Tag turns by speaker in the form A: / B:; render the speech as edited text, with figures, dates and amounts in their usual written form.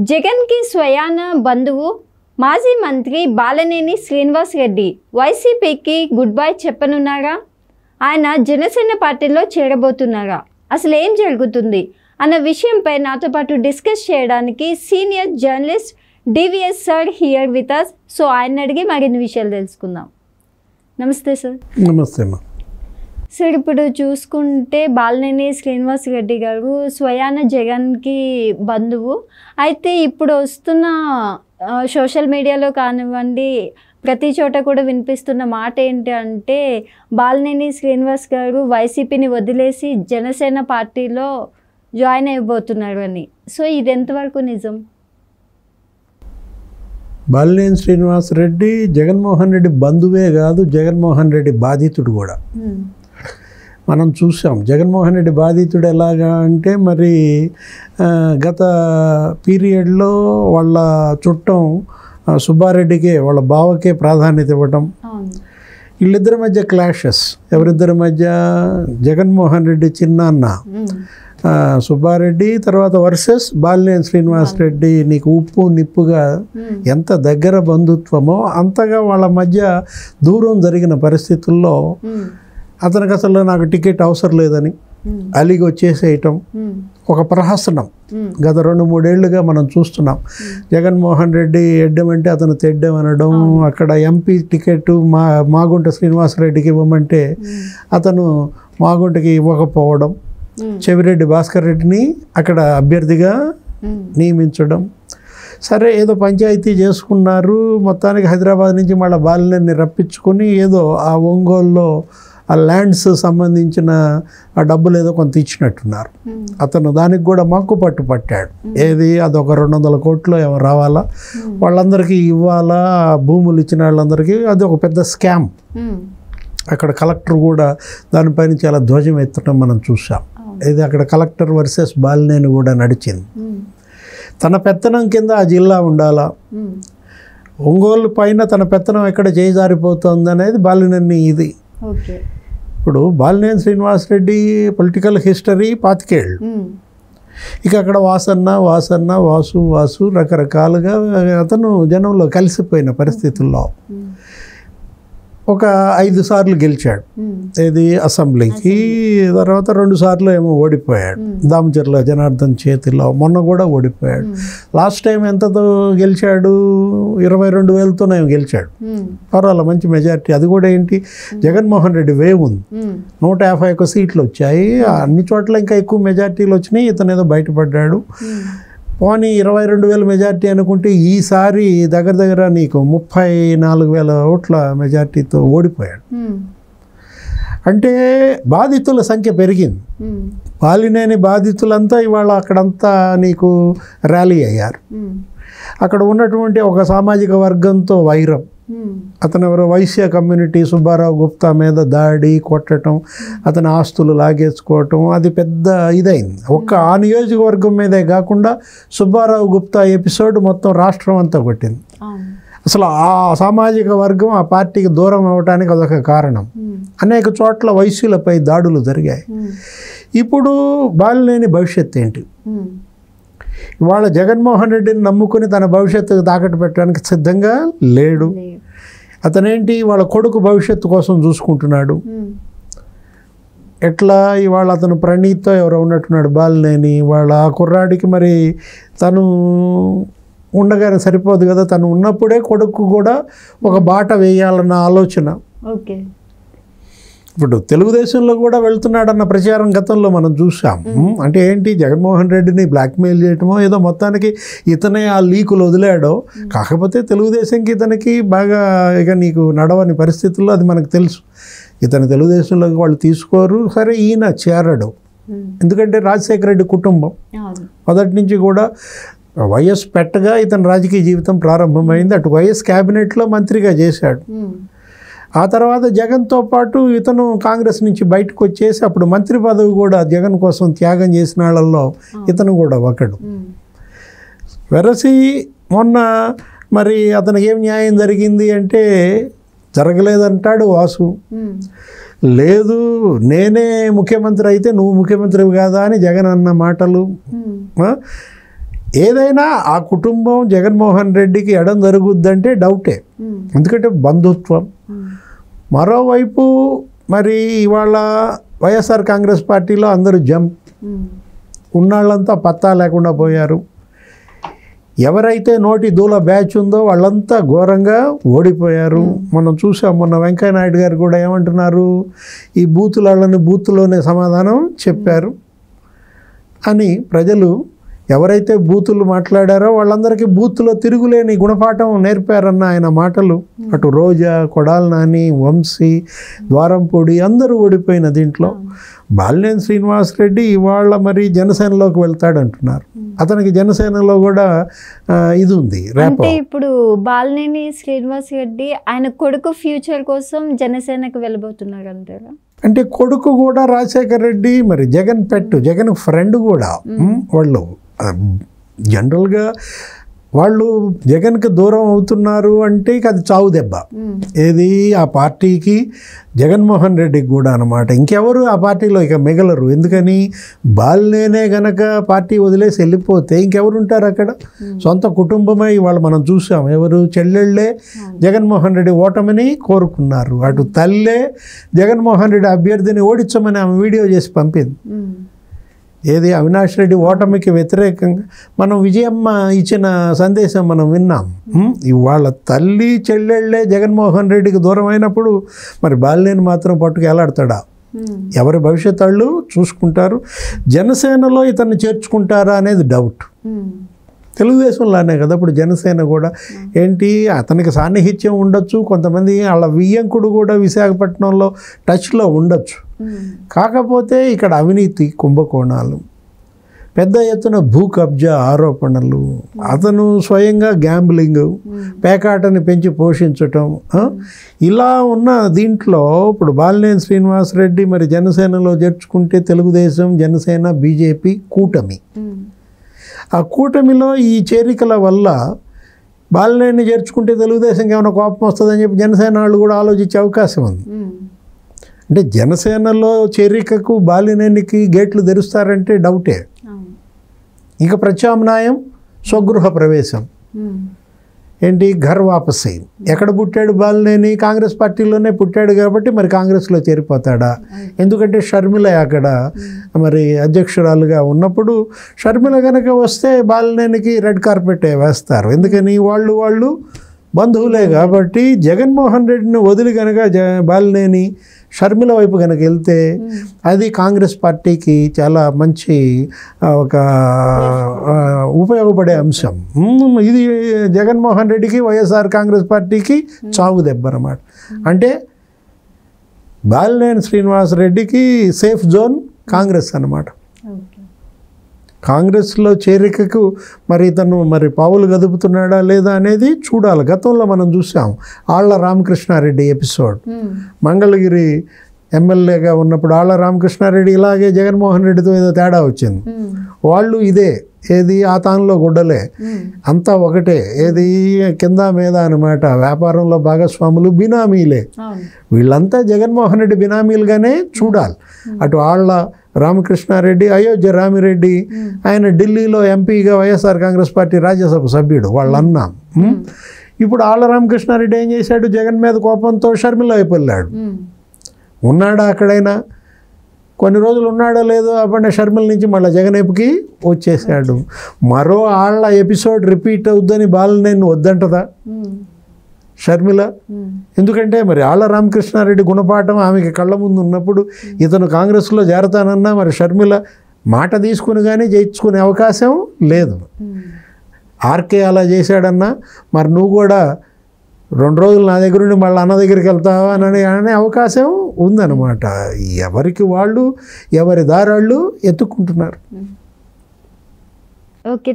A: జగన్ కి స్వయాన బంధువు మాజీ మంత్రి బాలినేని శ్రీనివాస్ రెడ్డి వైసీపీకి గుడ్ బై చెప్పనున్నారా? ఆయన జనసేన పార్టీలో చేరబోతున్నారా? అసలు ఏం జరుగుతుంది అన్న విషయంపై నాతో పాటు డిస్కస్ చేయడానికి senior journalist DVS sir here with us. So ఆయన అడిగి మరిన్ని విషయాలు తెలుసుకుందాం. నమస్తే సార్.
B: నమస్తే అమ్మా.
A: సార్, ఇప్పుడు చూసుకుంటే బాలినేని శ్రీనివాస్ రెడ్డి గారు స్వయాన జగన్కి బంధువు. అయితే ఇప్పుడు వస్తున్న సోషల్ మీడియాలో కానివ్వండి, ప్రతి చోట కూడా వినిపిస్తున్న మాట ఏంటి అంటే బాలినేని శ్రీనివాస్ గారు వైసీపీని వదిలేసి జనసేన పార్టీలో జాయిన్ అయిపోతున్నారు అని. సో ఇది ఎంతవరకు నిజం?
B: బాలినేని శ్రీనివాస్ రెడ్డి జగన్మోహన్ రెడ్డి బంధువే కాదు, జగన్మోహన్ రెడ్డి బాధితుడు కూడా. మనం చూసాం జగన్మోహన్ రెడ్డి బాధితుడు ఎలాగా అంటే, మరి గత పీరియడ్లో వాళ్ళ చుట్టం సుబ్బారెడ్డికే, వాళ్ళ బావకే ప్రాధాన్యత ఇవ్వటం, వీళ్ళిద్దరి మధ్య క్లాషెస్. ఎవరిద్దరి మధ్య? జగన్మోహన్ రెడ్డి చిన్నాన్న సుబ్బారెడ్డి, తర్వాత వర్సెస్ బాలినేని శ్రీనివాస్ రెడ్డి. నీకు ఉప్పు నిప్పుగా ఎంత దగ్గర బంధుత్వమో అంతగా వాళ్ళ మధ్య దూరం జరిగిన పరిస్థితుల్లో అతనికి అసలు నాకు టికెట్ అవసరం లేదని అలిగి వచ్చేసేయటం ఒక ప్రహసనం గత 2-3 ఏళ్లుగా మనం చూస్తున్నాం. జగన్మోహన్ రెడ్డి ఎడ్డమంటే అతను తెడ్డమనడం, అక్కడ ఎంపీ టికెట్ మాగుంట శ్రీనివాసరెడ్డికి ఇవ్వమంటే అతను మాగుంటకి ఇవ్వకపోవడం, చెవిరెడ్డి భాస్కర్ రెడ్డిని అక్కడ అభ్యర్థిగా నియమించడం. సరే, ఏదో పంచాయతీ చేసుకున్నారు. మొత్తానికి హైదరాబాద్ నుంచి మళ్ళీ బాలినేని రప్పించుకొని ఏదో ఆ ఒంగోలులో ఆ ల్యాండ్స్ సంబంధించిన ఆ డబ్బులు ఏదో కొంత ఇచ్చినట్టున్నారు. అతను దానికి కూడా మక్కు పట్టాడు. ఏది అదొక 200 కోట్లు ఏమో రావాలా, వాళ్ళందరికీ ఇవ్వాలా, భూములు ఇచ్చిన వాళ్ళందరికీ. అది ఒక పెద్ద స్కామ్. అక్కడ కలెక్టర్ కూడా దానిపైన చాలా ధ్వజం ఎత్తడం మనం చూసాం. ఇది అక్కడ కలెక్టర్ వర్సెస్ బాలినేని కూడా నడిచింది. తన పెత్తనం కింద ఆ జిల్లా ఉండాలా, ఒంగోలు పైన తన పెత్తనం ఎక్కడ చేజారిపోతుంది అనేది బాలినేని. ఇది ఇప్పుడు బాలినేని శ్రీనివాస్ రెడ్డి పొలిటికల్ హిస్టరీ 25 ఏళ్ళు. ఇక అక్కడ వాసు రకరకాలుగా అతను జనంలో కలిసిపోయిన పరిస్థితుల్లో ఒక 5 సార్లు గెలిచాడు. ఏది అసెంబ్లీకి, తర్వాత 2 సార్లు ఏమో ఓడిపోయాడు దామచర్ల జనార్దన్ చేతిలో. మొన్న కూడా ఓడిపోయాడు. లాస్ట్ టైం ఎంతతో గెలిచాడు? 22,000తోనే గెలిచాడు. పర్వాలేదు, మంచి మెజారిటీ. అది కూడా ఏంటి, జగన్మోహన్ రెడ్డి వేవ్ ఉంది. 151 సీట్లు వచ్చాయి. అన్ని చోట్ల ఇంకా ఎక్కువ మెజార్టీలు వచ్చినాయి. ఇతను ఏదో బయటపడ్డాడు. పోనీ 22,000 మెజార్టీ అనుకుంటే ఈసారి దగ్గర నీకు 34,000 ఓట్ల మెజార్టీతో ఓడిపోయాడు. అంటే బాధితుల సంఖ్య పెరిగింది. బాలినేని బాధితులంతా ఇవాళ అక్కడంతా నీకు ర్యాలీ అయ్యారు. అక్కడ ఉన్నటువంటి ఒక సామాజిక వర్గంతో వైరం. అతను ఎవరో వైశ్య కమ్యూనిటీ సుబ్బారావు గుప్తా మీద దాడి కొట్టడం, అతని ఆస్తులు లాగేసుకోవటం, అది పెద్ద ఇదైంది. ఒక్క ఆ నియోజకవర్గం మీదే కాకుండా సుబ్బారావు గుప్తా ఎపిసోడ్ మొత్తం రాష్ట్రం అంతా కొట్టింది. అసలు ఆ సామాజిక వర్గం ఆ పార్టీకి దూరం అవ్వటానికి అదొక కారణం. అనేక చోట్ల వైశ్యులపై దాడులు జరిగాయి. ఇప్పుడు బాలినేని భవిష్యత్తు ఏంటి? ఇవాళ జగన్మోహన్ రెడ్డిని నమ్ముకుని తన భవిష్యత్తుకు తాకట్టు పెట్టడానికి సిద్ధంగా లేడు. అతనేంటి, వాళ్ళ కొడుకు భవిష్యత్తు కోసం చూసుకుంటున్నాడు. ఎట్లా? ఇవాళ అతను ప్రణీత్తో ఎవరో ఉన్నట్టున్నాడు బాలినేని. వాళ్ళ ఆ కుర్రాడికి మరి తను ఉండగానే సరిపోదు కదా, తను ఉన్నప్పుడే కొడుకు కూడా ఒక బాట వేయాలన్న ఆలోచన.
A: ఓకే,
B: ఇప్పుడు తెలుగుదేశంలో కూడా వెళ్తున్నాడన్న ప్రచారం గతంలో మనం చూసాం. అంటే ఏంటి, జగన్మోహన్ రెడ్డిని బ్లాక్మెయిల్ చేయటమో ఏదో, మొత్తానికి ఇతనే ఆ లీకులు వదిలాడో. కాకపోతే తెలుగుదేశంకి ఇతనికి బాగా ఇక నీకు నడవని పరిస్థితుల్లో అది మనకు తెలుసు. ఇతను తెలుగుదేశంలోకి వాళ్ళు తీసుకోరు. సరే, ఈయన చేరడు. ఎందుకంటే రాజశేఖర రెడ్డి కుటుంబం మొదటి నుంచి కూడా వైఎస్ పెట్టగా ఇతని రాజకీయ జీవితం ప్రారంభమైంది. అటు వైఎస్ క్యాబినెట్లో మంత్రిగా చేశాడు. ఆ తర్వాత జగన్తో పాటు ఇతను కాంగ్రెస్ నుంచి బయటకు వచ్చేసి అప్పుడు మంత్రి పదవి కూడా జగన్ కోసం త్యాగం చేసిన వాళ్ళల్లో ఇతను కూడా ఒకడు. వెరసి మొన్న మరి అతనికి ఏం న్యాయం జరిగింది అంటే, జరగలేదంటాడు వాసు. లేదు, నేనే ముఖ్యమంత్రి అయితే నువ్వు ముఖ్యమంత్రివి కాదా అని జగన్ అన్న మాటలు. ఏదైనా ఆ కుటుంబం జగన్మోహన్ రెడ్డికి ఎడం జరుగుద్దంటే డౌటే, ఎందుకంటే బంధుత్వం. మరోవైపు మరి ఇవాళ వైఎస్ఆర్ కాంగ్రెస్ పార్టీలో అందరూ జంప్, ఉన్నాళ్ళంతా పత్తా లేకుండా పోయారు. ఎవరైతే నోటి దూల బ్యాచ్ ఉందో వాళ్ళంతా ఘోరంగా ఓడిపోయారు. మనం చూసాం, మొన్న వెంకయ్యనాయుడు గారు కూడా ఏమంటున్నారు, ఈ బూతులని బూత్లోనే సమాధానం చెప్పారు అని. ప్రజలు ఎవరైతే బూతులు మాట్లాడారో వాళ్ళందరికీ బూత్లో తిరుగులేని గుణపాఠం నేర్పారన్న ఆయన మాటలు. అటు రోజా, కొడాల నాని, వంశీ, ద్వారంపూడి అందరూ ఓడిపోయిన దీంట్లో బాలినేని శ్రీనివాసరెడ్డి ఇవాళ మరి జనసేనలోకి వెళ్తాడంటున్నారు. అతనికి జనసేనలో కూడా ఇది ఉంది.
A: అంటే ఇప్పుడు బాలినేని శ్రీనివాసరెడ్డి ఆయన కొడుకు ఫ్యూచర్ కోసం జనసేనకు వెళ్ళబోతున్నారు అంటారా?
B: అంటే కొడుకు కూడా రాజశేఖర్ రెడ్డి మరి జగన్ జగన్ ఫ్రెండ్ కూడా. వాళ్ళు జనరల్గా వాళ్ళు జగన్కి దూరం అవుతున్నారు అంటే ఇక అది చావు దెబ్బ. ఏది ఆ పార్టీకి, జగన్మోహన్ రెడ్డికి కూడా అనమాట. ఇంకెవరు ఆ పార్టీలో ఇక మిగలరు. ఎందుకని బాలినేనే గనక పార్టీ వదిలేసి వెళ్ళిపోతే ఇంకెవరు ఉంటారు అక్కడ? సొంత కుటుంబమే ఇవాళ మనం చూసాం. ఎవరు? చెల్లెళ్ళే జగన్మోహన్ రెడ్డి ఓటమిని కోరుకున్నారు. అటు తల్లే జగన్మోహన్ రెడ్డి అభ్యర్థిని ఓడించమని ఆమె వీడియో చేసి పంపింది. ఏది అవినాష్ రెడ్డి ఓటమికి వ్యతిరేకంగా మనం విజయమ్మ ఇచ్చిన సందేశం మనం విన్నాం. ఇవాళ తల్లి చెల్లెళ్ళే జగన్మోహన్ రెడ్డికి దూరం అయినప్పుడు మరి బాలినేని మాత్రం పట్టుకు ఎలాడతాడా? ఎవరి భవిష్యత్తు వాళ్ళు చూసుకుంటారు. జనసేనలో ఇతన్ని చేర్చుకుంటారా అనేది డౌట్. తెలుగుదేశంలానే కదా ఇప్పుడు జనసేన కూడా. ఏంటి, అతనికి సాన్నిహిత్యం ఉండొచ్చు, కొంతమంది వాళ్ళ వియ్యంకుడు కూడా విశాఖపట్నంలో టచ్లో ఉండొచ్చు. కాకపోతే ఇక్కడ అవినీతి కుంభకోణాలు, పెద్ద ఎత్తున భూ కబ్జా ఆరోపణలు, అతను స్వయంగా గ్యాంబ్లింగ్, పేకాటని పెంచి పోషించటం, ఇలా ఉన్న దీంట్లో ఇప్పుడు బాలినేని శ్రీనివాసరెడ్డి మరి జనసేనలో చేర్చుకుంటే తెలుగుదేశం, జనసేన, బీజేపీ కూటమి. ఆ కూటమిలో ఈ చేరికల వల్ల బాలినేని చేర్చుకుంటే తెలుగుదేశంకి ఏమైనా కోపం వస్తుందని చెప్పి జనసేన వాళ్ళు కూడా ఆలోచించే అవకాశం ఉంది. అంటే జనసేనలో చేరికకు బాలినేనికి గేట్లు తెరుస్తారంటే డౌటే. ఇంకా ప్రత్యామ్నాయం స్వగృహ ప్రవేశం. ఏంటి, ఘర్ వాపసీ. ఎక్కడ పుట్టాడు బాలినేని? కాంగ్రెస్ పార్టీలోనే పుట్టాడు కాబట్టి మరి కాంగ్రెస్లో చేరిపోతాడా? ఎందుకంటే షర్మిల అక్కడ మరి అధ్యక్షురాలుగా ఉన్నప్పుడు షర్మిల కనుక వస్తే బాలినేనికి రెడ్ కార్పెట్ వేస్తారు. ఎందుకని? వాళ్ళు బంధువులే కాబట్టి. జగన్మోహన్ రెడ్డిని వదిలి కనుక బాలినేని షర్మిల వైపు కనుక వెళ్తే అది కాంగ్రెస్ పార్టీకి చాలా మంచి ఒక ఉపయోగపడే అంశం. ఇది జగన్మోహన్ రెడ్డికి, వైఎస్ఆర్ కాంగ్రెస్ పార్టీకి చావు దెబ్బ అన్నమాట. అంటే బాలినేని శ్రీనివాసరెడ్డికి సేఫ్ జోన్ కాంగ్రెస్ అన్నమాట. కాంగ్రెస్లో చేరికకు మరి ఇతను మరి పావులు గదుపుతున్నాడా లేదా అనేది చూడాలి. గతంలో మనం చూసాం ఆళ్ల రామకృష్ణారెడ్డి ఎపిసోడ్. మంగళగిరి ఎమ్మెల్యేగా ఉన్నప్పుడు ఆళ్ల రామకృష్ణారెడ్డి ఇలాగే జగన్మోహన్ రెడ్డితో ఏదో తేడా వచ్చింది. వాళ్ళు ఇదే, ఏది ఆ తానులో గుడ్డలే, అంతా ఒకటే, ఏది కింద మీద అనమాట. వ్యాపారంలో భాగస్వాములు బినామీలే. వీళ్ళంతా జగన్మోహన్ రెడ్డి బినామీలుగానే చూడాలి. అటు ఆళ్ల రామకృష్ణారెడ్డి, అయోధ్య రామిరెడ్డి, ఆయన ఢిల్లీలో ఎంపీగా వైఎస్ఆర్ కాంగ్రెస్ పార్టీ రాజ్యసభ సభ్యుడు, వాళ్ళ అన్న. ఇప్పుడు ఆళ్ల రామకృష్ణారెడ్డి ఏం చేశాడు? జగన్ మీద కోపంతో షర్మిల వైపు వెళ్ళాడు. ఉన్నాడా అక్కడైనా? కొన్ని రోజులు ఉన్నాడో లేదో అప్పుడే షర్మిల నుంచి మళ్ళీ జగన్ వైపుకి వచ్చేసాడు. మరో ఆళ్ల ఎపిసోడ్ రిపీట్ అవుద్దని బాలినేని వద్దంటదా షర్మిల? ఎందుకంటే మరి ఆళ్ల రామకృష్ణారెడ్డి గుణపాఠం ఆమెకి కళ్ళ ముందు ఉన్నప్పుడు ఇతను కాంగ్రెస్లో చేరతానన్నా మరి షర్మిల మాట తీసుకుని కానీ జయించుకునే అవకాశం లేదు. ఆర్కే అలా చేశాడన్నా మరి నువ్వు కూడా 2 రోజులు నా దగ్గర నుండి మళ్ళీ అన్న దగ్గరికి వెళ్తావా అనే అవకాశం ఉందన్నమాట. ఎవరికి వాళ్ళు ఎవరి దారాళ్ళు ఎత్తుక్కుంటున్నారు.
A: ఓకే.